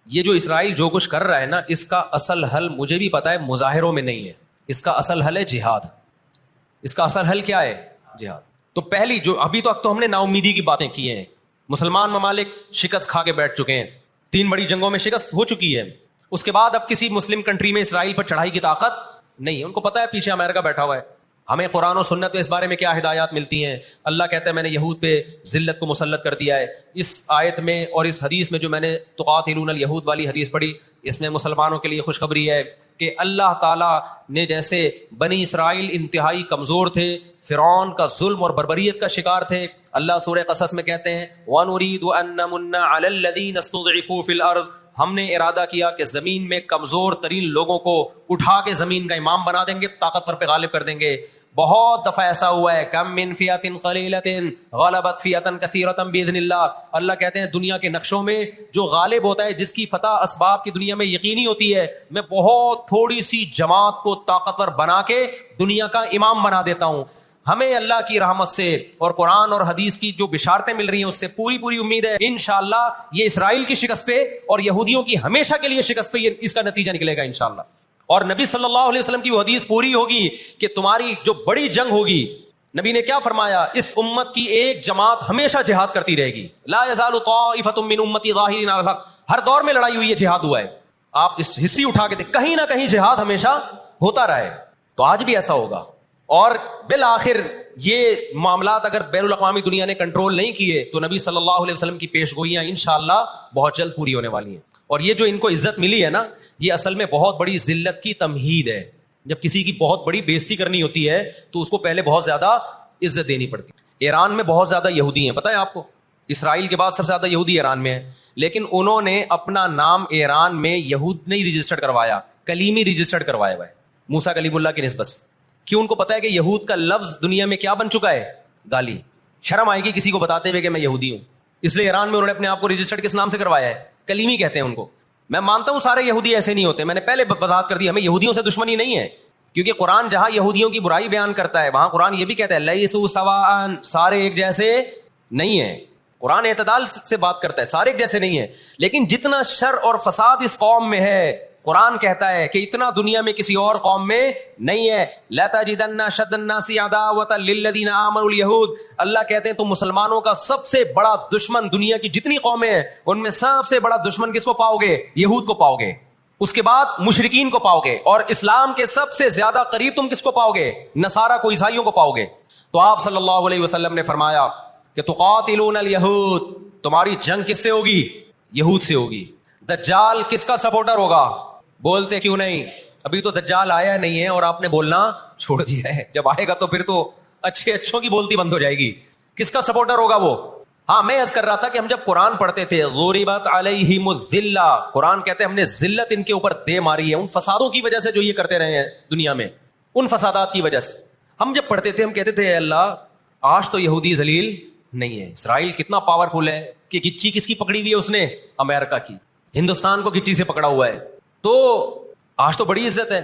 یہ جو اسرائیل جو کچھ کر رہا ہے نا، اس کا اصل حل مجھے بھی پتا ہے مظاہروں میں نہیں ہے، اس کا اصل حل ہے جہاد. اس کا اصل حل کیا ہے؟ جہاد. تو پہلی جو ابھی تک تو ہم نے نا امیدی کی باتیں کی ہیں، مسلمان ممالک شکست کھا کے بیٹھ چکے ہیں، 3 بڑی جنگوں میں شکست ہو چکی ہے. اس کے بعد اب کسی مسلم کنٹری میں اسرائیل پر چڑھائی کی طاقت نہیں ہے. ان کو پتا ہے پیچھے امریکہ بیٹھا ہوا ہے. ہمیں قرآن و سنت میں اس بارے میں کیا ہدایات ملتی ہیں؟ اللہ کہتا ہے میں نے یہود پہ ذلت کو مسلط کر دیا ہے. اس آیت میں اور اس حدیث میں جو میں نے تقاتلون الیہود والی حدیث پڑھی، اس میں مسلمانوں کے لیے خوشخبری ہے کہ اللہ تعالیٰ نے جیسے بنی اسرائیل انتہائی کمزور تھے، فرعون کا ظلم اور بربریت کا شکار تھے، اللہ سورہ قصص میں کہتے ہیں وَنُرِيدُ أَن نَّمُنَّ عَلَى الَّذِينَ اسْتُضْعِفُوا فِي الْأَرْضِ، ہم نے ارادہ کیا کہ زمین میں کمزور ترین لوگوں کو اٹھا کے زمین کا امام بنا دیں گے، طاقتور پہ غالب کر دیں گے. بہت دفعہ ایسا ہوا ہے، کم من فئۃ قلیلۃ غلبت فئۃ کثیرۃ باذن اللہ. اللہ کہتے ہیں دنیا کے نقشوں میں جو غالب ہوتا ہے، جس کی فتح اسباب کی دنیا میں یقینی ہوتی ہے، میں بہت تھوڑی سی جماعت کو طاقتور بنا کے دنیا کا امام بنا دیتا ہوں. ہمیں اللہ کی رحمت سے اور قرآن اور حدیث کی جو بشارتیں مل رہی ہیں اس سے پوری امید ہے انشاءاللہ یہ اسرائیل کی شکست پہ اور یہودیوں کی ہمیشہ کے لیے شکست پہ اس کا نتیجہ نکلے گا انشاءاللہ. اور نبی صلی اللہ علیہ وسلم کی وہ حدیث پوری ہوگی کہ تمہاری جو بڑی جنگ ہوگی، نبی نے کیا فرمایا؟ اس امت کی ایک جماعت ہمیشہ جہاد کرتی رہے گی. لا یزال طائفۃ من امتی ظاہرین علی الحق. ہر دور میں لڑائی ہوئی ہے، جہاد ہوا ہے. آپ اس ہسٹری اٹھا کے دیکھ، کہیں نہ کہیں جہاد ہمیشہ ہوتا رہا ہے. تو آج بھی ایسا ہوگا. اور بالآخر یہ معاملات اگر بین الاقوامی دنیا نے کنٹرول نہیں کیے تو نبی صلی اللہ علیہ وسلم کی پیش گوئیاں انشاءاللہ بہت جلد پوری ہونے والی ہیں. اور یہ جو ان کو عزت ملی ہے نا، یہ اصل میں بہت بڑی ذلت کی تمہید ہے. جب کسی کی بہت بڑی بےزتی کرنی ہوتی ہے تو اس کو پہلے بہت زیادہ عزت دینی پڑتی ہے. ایران میں بہت زیادہ یہودی ہیں، پتہ ہے آپ کو؟ اسرائیل کے بعد سب سے زیادہ یہودی ایران میں ہیں. لیکن انہوں نے اپنا نام ایران میں یہود نہیں رجسٹرڈ کروایا، کلیمی رجسٹرڈ کروایا ہوا ہے موسیٰ کلیم اللہ کی نسبت سے. کیوں؟ ان کو پتا ہے کہ یہود کا لفظ دنیا میں کیا بن چکا ہے؟ گالی. شرم آئے گی کسی کو بتاتے ہوئے کہ میں یہودی ہوں. اس لیے ایران میں انہوں نے اپنے آپ کو رجسٹرڈ کس نام سے کروایا ہے؟ کلیمی کہتے ہیں ان کو. میں مانتا ہوں سارے یہودی ایسے نہیں ہوتے، میں نے پہلے وضاحت کر دی، ہمیں یہودیوں سے دشمنی نہیں ہے، کیونکہ قرآن جہاں یہودیوں کی برائی بیان کرتا ہے وہاں قرآن یہ بھی کہتا ہے لیسوا سواء، سارے ایک جیسے نہیں ہیں. قرآن اعتدال سے بات کرتا ہے، سارے ایک جیسے نہیں ہیں. لیکن جتنا شر اور فساد اس قوم میں ہے، قرآن کہتا ہے کہ اتنا دنیا میں کسی اور قوم میں نہیں ہے. لَتَجِدَنَّ أَشَدَّ النَّاسِ عَدَاوَةً لِلَّذِينَ آمَنُوا الْيَهُودَ. اللہ کہتے ہیں تم مسلمانوں کا سب سے بڑا دشمن دنیا کی جتنی قومیں ہیں ان میں سب سے بڑا دشمن کس کو پاؤ گے؟ یہود کو پاؤ گے. اس کے بعد مشرکین کو پاؤ گے، اور اسلام کے سب سے زیادہ قریب تم کس کو پاؤ گے؟ نصارہ کو، عیسائیوں کو پاؤ گے. تو آپ صلی اللہ علیہ وسلم نے فرمایا کہ تقاتلون الیہود، تمہاری جنگ کس سے ہوگی؟ یہود سے ہوگی. دجال کس کا سپورٹر ہوگا؟ بولتے کیوں نہیں؟ ابھی تو دجال آیا نہیں ہے اور آپ نے بولنا چھوڑ دیا ہے. جب آئے گا تو پھر تو اچھوں کی بولتی بند ہو جائے گی. کس کا سپورٹر ہوگا وہ؟ ہاں، میں عرض کر رہا تھا کہ ہم جب قرآن پڑھتے تھے ضربت علیہم الذلہ، قرآن کہتے ہیں ہم نے ذلت ان کے اوپر دے ماری ہے ان فسادوں کی وجہ سے جو یہ کرتے رہے ہیں دنیا میں، ان فسادات کی وجہ سے. ہم جب پڑھتے تھے ہم کہتے تھے اے اللہ آج تو یہودی ذلیل نہیں ہے. اسرائیل کتنا پاورفل ہے کہ گچی کس کی پکڑی ہوئی ہے اس نے؟ امریکہ کی. ہندوستان کو گچی سے پکڑا ہوا ہے، تو آج تو بڑی عزت ہے.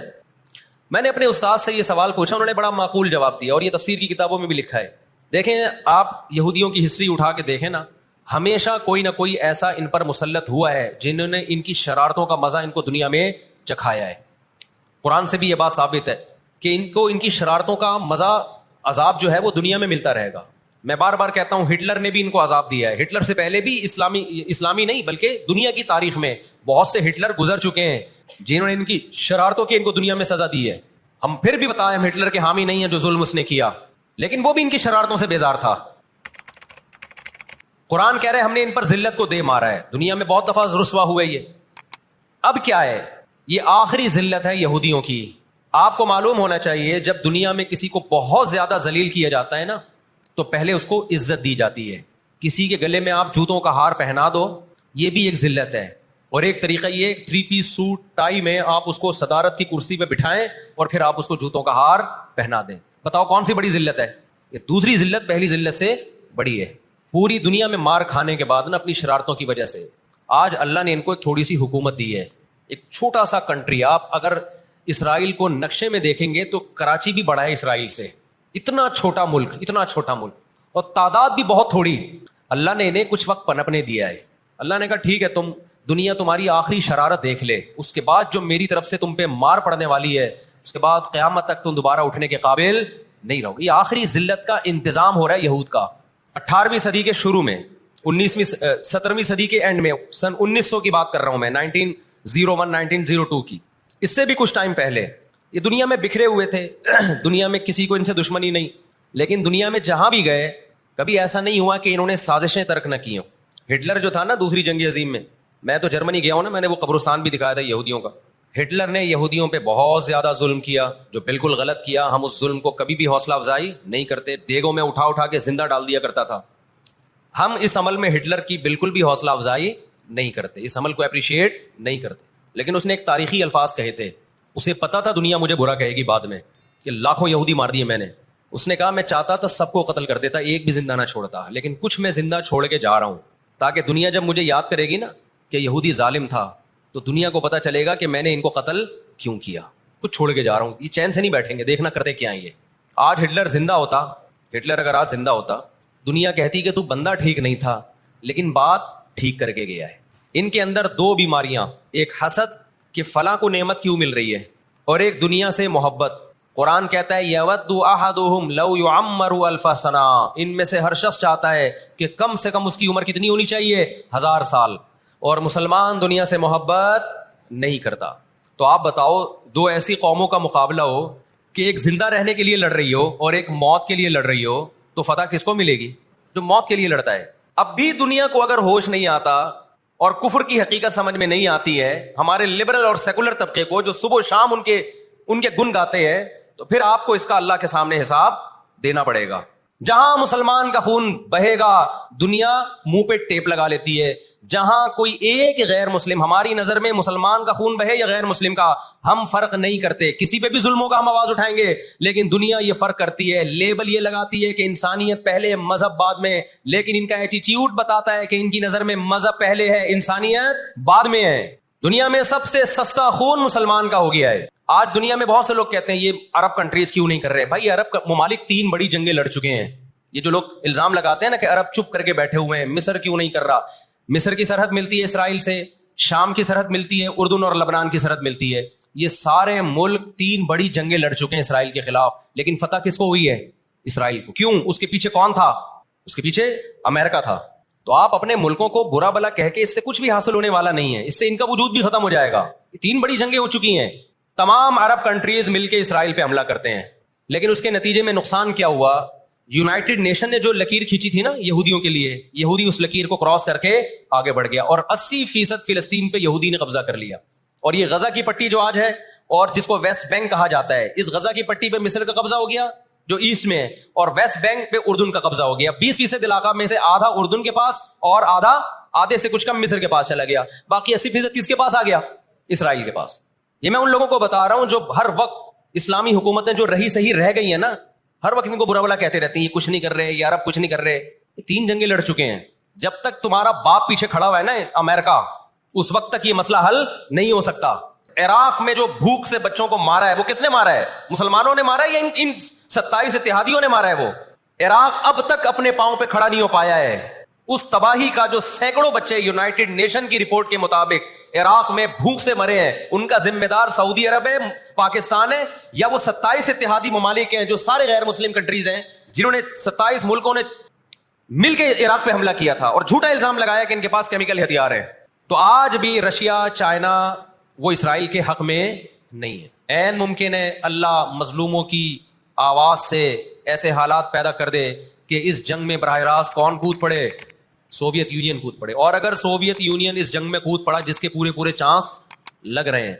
میں نے اپنے استاد سے یہ سوال پوچھا، انہوں نے بڑا معقول جواب دیا اور یہ تفسیر کی کتابوں میں بھی لکھا ہے. دیکھیں آپ یہودیوں کی ہسٹری اٹھا کے دیکھیں نا، ہمیشہ کوئی نہ کوئی ایسا ان پر مسلط ہوا ہے جنہوں نے ان کی شرارتوں کا مزہ ان کو دنیا میں چکھایا ہے. قرآن سے بھی یہ بات ثابت ہے کہ ان کو ان کی شرارتوں کا مزہ، عذاب جو ہے وہ دنیا میں ملتا رہے گا. میں بار بار کہتا ہوں ہٹلر نے بھی ان کو عذاب دیا ہے. ہٹلر سے پہلے بھی اسلامی نہیں بلکہ دنیا کی تاریخ میں بہت سے ہٹلر گزر چکے ہیں جنہوں نے ان کی شرارتوں کی ان کو دنیا میں سزا دی ہے. ہم پھر بھی بتائیں ہم ہٹلر کے حامی نہیں ہیں جو ظلم اس نے کیا، لیکن وہ بھی ان کی شرارتوں سے بیزار تھا. قرآن کہہ رہے ہم نے ان پر ذلت کو دے مارا ہے، دنیا میں بہت دفعہ رسوا ہوئے. یہ اب کیا ہے؟ یہ آخری ذلت ہے یہودیوں کی. آپ کو معلوم ہونا چاہیے جب دنیا میں کسی کو بہت زیادہ ذلیل کیا جاتا ہے نا تو پہلے اس کو عزت دی جاتی ہے. کسی کے گلے میں آپ جوتوں کا ہار پہنا دو، یہ بھی ایک ذلت ہے. اور ایک طریقہ یہ 3 پیس سوٹ ٹائی میں آپ اس کو صدارت کی کرسی پہ بٹھائیں اور پھر آپ اس کو جوتوں کا ہار پہنا دیں. بتاؤ کون سی بڑی ذلت ہے؟ یہ دوسری ذلت پہلی ذلت سے بڑی ہے. پوری دنیا میں مار کھانے کے بعد نا اپنی شرارتوں کی وجہ سے آج اللہ نے ان کو ایک تھوڑی سی حکومت دی ہے. ایک چھوٹا سا کنٹری، آپ اگر اسرائیل کو نقشے میں دیکھیں گے تو کراچی بھی بڑا ہے اسرائیل سے. اتنا چھوٹا ملک، اتنا چھوٹا ملک، اور تعداد بھی بہت تھوڑی. اللہ نے انہیں کچھ وقت پنپنے دیا ہے. اللہ نے کہا ٹھیک ہے تم دنیا تمہاری آخری شرارت دیکھ لے, اس کے بعد جو میری طرف سے تم پہ مار پڑنے والی ہے, اس کے بعد قیامت تک تم دوبارہ اٹھنے کے قابل نہیں رہو. یہ آخری ذلت کا انتظام ہو رہا ہے یہود کا. 18ویں صدی کے شروع میں, 17ویں صدی کے اینڈ میں, سن 1900 کی بات کر رہا ہوں میں, 1901 1902 کی, اس سے بھی کچھ ٹائم پہلے, یہ دنیا میں بکھرے ہوئے تھے. دنیا میں کسی کو ان سے دشمنی نہیں, لیکن دنیا میں جہاں بھی گئے کبھی ایسا نہیں ہوا کہ انہوں نے سازشیں ترک نہ کی ہوں. ہٹلر جو تھا نا دوسری جنگ عظیم میں, میں تو جرمنی گیا ہوں نا, میں نے وہ قبرستان بھی دکھایا تھا یہودیوں کا. ہٹلر نے یہودیوں پہ بہت زیادہ ظلم کیا, جو بالکل غلط کیا. ہم اس ظلم کو کبھی بھی حوصلہ افزائی نہیں کرتے, دیگوں میں اٹھا اٹھا کے زندہ ڈال دیا کرتا تھا. ہم اس عمل میں ہٹلر کی بالکل بھی حوصلہ افزائی نہیں کرتے, اس عمل کو اپریشیٹ نہیں کرتے. لیکن اس نے ایک تاریخی الفاظ کہے تھے, اسے پتا تھا دنیا مجھے برا کہے گی بعد میں کہ لاکھوں یہودی مار دیے میں نے. اس نے کہا میں چاہتا تھا سب کو قتل کر دیتا, ایک بھی زندہ نہ چھوڑتا, لیکن کچھ میں زندہ چھوڑ کے جا رہا ہوں تاکہ دنیا جب مجھے یاد کرے گی نا کہ یہودی ظالم تھا, تو دنیا کو پتا چلے گا کہ میں نے ان کو قتل کیوں کیا. کچھ چھوڑ کے جا رہا ہوں, یہ چین سے نہیں بیٹھیں گے, دیکھنا کرتے کیا ہیں یہ. آج ہٹلر زندہ ہوتا, ہٹلر اگر آج زندہ ہوتا, دنیا کہتی کہ تو بندہ ٹھیک نہیں تھا لیکن بات ٹھیک کر کے گیا ہے. ان کے اندر دو بیماریاں, ایک حسد کہ فلاں کو نعمت کیوں مل رہی ہے, اور ایک دنیا سے محبت. قرآن کہتا ہے یود احدہم لو یعمر الف سنہ, ان میں سے ہر شخص چاہتا ہے کہ کم سے کم اس کی عمر کتنی ہونی چاہیے, 1000 سال. اور مسلمان دنیا سے محبت نہیں کرتا. تو آپ بتاؤ, دو ایسی قوموں کا مقابلہ ہو کہ ایک زندہ رہنے کے لیے لڑ رہی ہو اور ایک موت کے لیے لڑ رہی ہو, تو فتح کس کو ملے گی؟ جو موت کے لیے لڑتا ہے. اب بھی دنیا کو اگر ہوش نہیں آتا اور کفر کی حقیقت سمجھ میں نہیں آتی ہے, ہمارے لبرل اور سیکولر طبقے کو جو صبح و شام ان کے گن گاتے ہیں, تو پھر آپ کو اس کا اللہ کے سامنے حساب دینا پڑے گا. جہاں مسلمان کا خون بہے گا دنیا منہ پہ ٹیپ لگا لیتی ہے. جہاں کوئی ایک غیر مسلم, ہماری نظر میں مسلمان کا خون بہے یا غیر مسلم کا, ہم فرق نہیں کرتے, کسی پہ بھی ظلموں کا ہم آواز اٹھائیں گے. لیکن دنیا یہ فرق کرتی ہے, لیبل یہ لگاتی ہے کہ انسانیت پہلے مذہب بعد میں, لیکن ان کا ایٹیٹیوڈ بتاتا ہے کہ ان کی نظر میں مذہب پہلے ہے, انسانیت بعد میں ہے. دنیا میں سب سے سستا خون مسلمان کا ہو گیا ہے. آج دنیا میں بہت سے لوگ کہتے ہیں یہ عرب کنٹریز کیوں نہیں کر رہے. بھائی عرب ممالک 3 بڑی جنگیں لڑ چکے ہیں. یہ جو لوگ الزام لگاتے ہیں نا کہ عرب چپ کر کے بیٹھے ہوئے ہیں, مصر کیوں نہیں کر رہا. مصر کی سرحد ملتی ہے اسرائیل سے, شام کی سرحد ملتی ہے, اردن اور لبنان کی سرحد ملتی ہے. یہ سارے ملک 3 بڑی جنگیں لڑ چکے ہیں اسرائیل کے خلاف, لیکن فتح کس کو ہوئی ہے؟ اسرائیل کو. کیوں؟ اس کے پیچھے کون تھا؟ اس کے پیچھے امریکہ تھا. تو آپ اپنے ملکوں کو برا بلا کہہ کے اس سے کچھ بھی حاصل ہونے والا نہیں ہے, اس سے ان کا وجود بھی ختم ہو جائے گا. 3 بڑی جنگیں ہو چکی ہیں, تمام عرب کنٹریز مل کے اسرائیل پہ حملہ کرتے ہیں, لیکن اس کے نتیجے میں نقصان کیا ہوا؟ یونائٹڈ نیشن نے جو لکیر کھینچی تھی نا یہودیوں کے لیے, یہودی اس لکیر کو کراس کر کے آگے بڑھ گیا, اور 80% فلسطین پہ یہودی نے قبضہ کر لیا. اور یہ غزہ کی پٹی جو آج ہے, اور جس کو ویسٹ بینک کہا جاتا ہے, اس غزہ کی پٹی پہ مصر کا قبضہ ہو گیا جو ایسٹ میں ہے, اور ویسٹ بینک پہ اردن کا قبضہ ہو گیا. 20% علاقہ میں سے آدھا اردن کے پاس اور آدھے سے کچھ کم مصر کے پاس چلا گیا. باقی 80% کس کے پاس آ گیا؟ اسرائیل کے پاس. یہ میں ان لوگوں کو بتا رہا ہوں جو ہر وقت اسلامی حکومتیں جو رہی صحیح رہ گئی ہیں نا, ہر وقت ان کو برا بلا کہتے رہتے ہیں یہ کچھ نہیں کر رہے, یہ عرب کچھ نہیں کر رہے. یہ 3 جنگیں لڑ چکے ہیں. جب تک تمہارا باپ پیچھے کھڑا ہوا ہے نا امریکہ, اس وقت تک یہ مسئلہ حل نہیں ہو سکتا. عراق میں جو بھوک سے بچوں کو مارا ہے وہ کس نے مارا ہے؟ مسلمانوں نے مارا ہے یا ان 27 اتحادیوں نے مارا ہے؟ وہ عراق اب تک اپنے پاؤں پہ کھڑا نہیں ہو پایا ہے. اس تباہی کا جو سینکڑوں بچے یونائٹڈ نیشن کی رپورٹ کے مطابق عراق میں بھوک سے مرے ہیں, ان کا ذمہ دار سعودی عرب ہے, پاکستان ہے, یا وہ 27 اتحادی ممالک ہیں جو سارے غیر مسلم کنٹریز ہیں جنہوں نے 27 ملکوں نے مل کے عراق پہ حملہ کیا تھا اور جھوٹا الزام لگایا کہ ان کے پاس کیمیکل ہتھیار ہے. تو آج بھی رشیا, چائنا وہ اسرائیل کے حق میں نہیں ہے. عین ممکن ہے اللہ مظلوموں کی آواز سے ایسے حالات پیدا کر دے کہ اس جنگ میں براہ راست کون کود پڑے؟ سوویت یونین کود پڑے. اور اگر سوویت یونین اس جنگ میں کود پڑا جس کے پورے چانس لگ رہے ہیں,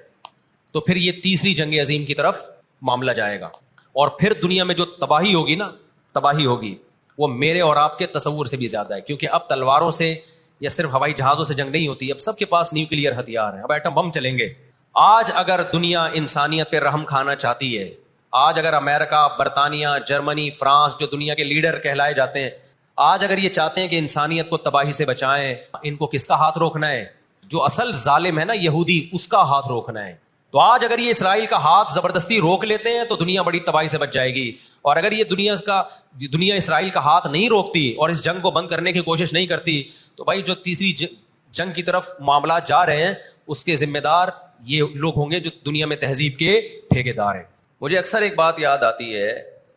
تو پھر یہ تیسری جنگ عظیم کی طرف معاملہ جائے گا. اور پھر دنیا میں جو تباہی ہوگی نا, تباہی ہوگی وہ میرے اور آپ کے تصور سے بھی زیادہ ہے. کیونکہ اب تلواروں سے یا صرف ہوائی جہازوں سے جنگ نہیں ہوتی, اب سب کے پاس نیوکلیئر ہتھیار ہیں, اب ایٹم بم چلیں گے. آج اگر دنیا انسانیت پہ رحم کھانا چاہتی ہے, آج اگر امریکہ, برطانیہ, جرمنی, فرانس جو دنیا کے لیڈر کہلائے جاتے ہیں, آج اگر یہ چاہتے ہیں کہ انسانیت کو تباہی سے بچائیں, ان کو کس کا ہاتھ روکنا ہے؟ جو اصل ظالم ہے نا یہودی, اس کا ہاتھ روکنا ہے. تو آج اگر یہ اسرائیل کا ہاتھ زبردستی روک لیتے ہیں تو دنیا بڑی تباہی سے بچ جائے گی. اور اگر یہ دنیا اسرائیل کا ہاتھ نہیں روکتی اور اس جنگ کو بند کرنے کی کوشش نہیں کرتی, تو بھائی جو تیسری جنگ کی طرف معاملات جا رہے ہیں، اس کے ذمہ دار یہ لوگ ہوں گے جو دنیا میں تہذیب کے ٹھیکیدار ہیں۔ مجھے اکثر ایک بات یاد آتی ہے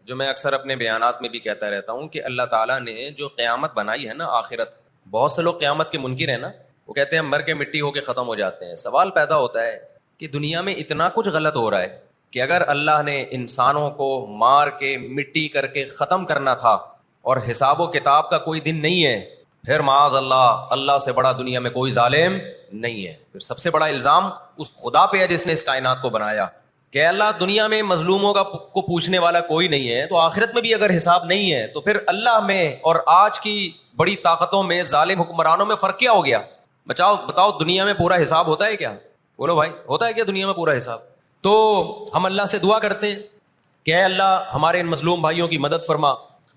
جو میں اکثر اپنے بیانات میں بھی کہتا رہتا ہوں کہ اللہ تعالیٰ نے جو قیامت بنائی ہے نا، آخرت، بہت سے لوگ قیامت کے منکر ہیں نا، وہ کہتے ہیں مر کے مٹی ہو کے ختم ہو جاتے ہیں۔ سوال پیدا ہوتا ہے کہ دنیا میں اتنا کچھ غلط ہو رہا ہے کہ اگر اللہ نے انسانوں کو مار کے مٹی کر کے ختم کرنا تھا اور حساب و کتاب کا کوئی دن نہیں ہے، پھر معاذ اللہ، اللہ سے بڑا دنیا میں کوئی ظالم نہیں ہے۔ پھر سب سے بڑا الزام اس خدا پہ ہے جس نے اس کائنات کو بنایا کہ اللہ دنیا میں مظلوموں کو پوچھنے والا کوئی نہیں ہے، تو آخرت میں بھی اگر حساب نہیں ہے تو پھر اللہ میں اور آج کی بڑی طاقتوں میں، ظالم حکمرانوں میں فرق کیا ہو گیا؟ بتاؤ دنیا میں پورا حساب ہوتا ہے کیا؟ بولو بھائی، ہوتا ہے کیا دنیا میں پورا حساب؟ تو ہم اللہ سے دعا کرتے ہیں کہ اے اللہ ہمارے ان مظلوم بھائیوں کی مدد فرما،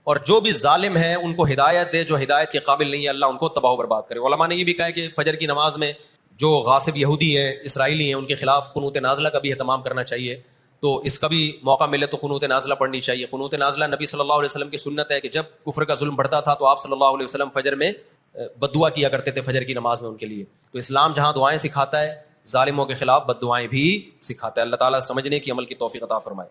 اور جو بھی ظالم ہیں ان کو ہدایت دے، جو ہدایت کے قابل نہیں ہے اللہ ان کو تباہ و برباد کرے۔ علماء نے یہ بھی کہا ہے کہ فجر کی نماز میں جو غاصب یہودی ہیں، اسرائیلی ہیں، ان کے خلاف قنوت نازلہ کا بھی اہتمام کرنا چاہیے، تو اس کا بھی موقع ملے تو قنوت نازلہ پڑھنی چاہیے۔ قنوت نازلہ نبی صلی اللہ علیہ وسلم کی سنت ہے کہ جب کفر کا ظلم بڑھتا تھا تو آپ صلی اللہ علیہ وسلم فجر میں بد دعا کیا کرتے تھے، فجر کی نماز میں ان کے لیے۔ تو اسلام جہاں دعائیں سکھاتا ہے، ظالموں کے خلاف بد دعائیں بھی سکھاتا ہے۔ اللہ تعالیٰ سمجھنے کی، عمل کی توفیق عطا فرمائے۔